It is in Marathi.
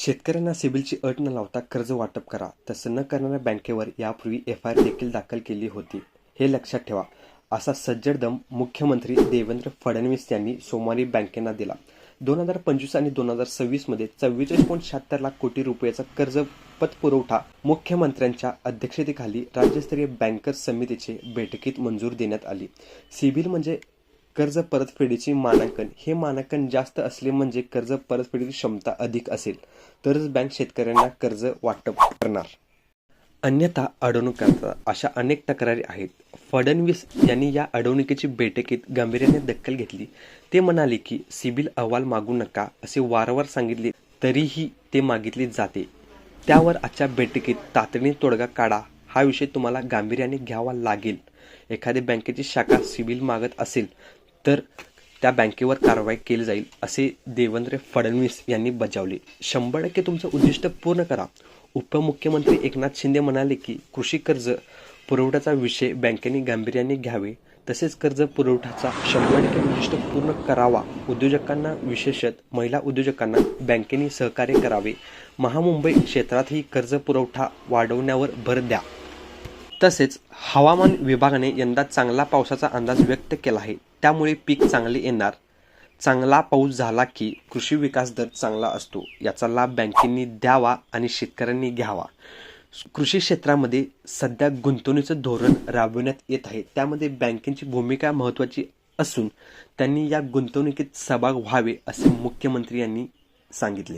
शेतकऱ्यांना सिबिलची अट न लावता कर्ज वाटप करा. तसं न करणाऱ्या बँकेवर यापूर्वी एफ.आय.आर देखील दाखल केली होती. हे लक्षात ठेवा, असा सज्जड दम मुख्यमंत्री देवेंद्र फडणवीस यांनी सोमवारी बँकेंना दिला. 2025 आणि 2026 मध्ये 44.76 लाख कोटी रुपयाचा कर्ज पतपुरवठा मुख्यमंत्र्यांच्या अध्यक्षतेखाली राज्यस्तरीय बँकर्स समितीचे बैठकीत मंजूर देण्यात आली. सिबिल म्हणजे कर्ज परतफेडीचे मानांकन. हे मानांकन जास्त असले म्हणजे कर्ज परतफेडीची क्षमता अधिक असेल तरच बँक शेतकऱ्यांना कर्ज वाटप करणार. अन्यथा अडवणूक करतात, अशा अनेक तक्रारी आहेत. फडणवीस यांनी या अडवणुकीची बैठकीत गांभीर्याने दखल घेतली. ते म्हणाले की सिबिल अहवाल मागू नका असे वारंवार सांगितले तरीही ते मागितले जाते. त्यावर आजच्या बैठकीत तातडीने तोडगा काढा. हा विषय तुम्हाला गांभीर्याने घ्यावा लागेल. एखादी बँकेची शाखा सिबिल मागत असेल तर त्या बँकेवर कारवाई केली जाईल असे देवेंद्र फडणवीस यांनी बजावले. 100% तुमचं उद्दिष्ट पूर्ण करा. उपमुख्यमंत्री एकनाथ शिंदे म्हणाले की कृषी कर्ज पुरवठ्याचा विषय बँकेने गांभीर्याने घ्यावे. तसेच कर्ज पुरवठ्याचा 100% उद्दिष्ट पूर्ण करावा. उद्योजकांना, विशेषतः महिला उद्योजकांना बँकेने सहकार्य करावे. महामुंबई क्षेत्रातही कर्ज पुरवठा वाढवण्यावर भर द्या. तसेच हवामान विभागाने यंदा चांगला पावसाचा अंदाज व्यक्त केला आहे. त्यामुळे पीक चांगले येणार. चांगला पाऊस झाला की कृषी विकास दर चांगला असतो. याचा लाभ बँकेंनी द्यावा आणि शेतकऱ्यांनी घ्यावा. कृषी क्षेत्रामध्ये सध्या गुंतवणुकीचं धोरण राबविण्यात येत आहे. त्यामध्ये बँकेची भूमिका महत्त्वाची असून त्यांनी या गुंतवणुकीत सहभाग व्हावे असे मुख्यमंत्री यांनी सांगितले.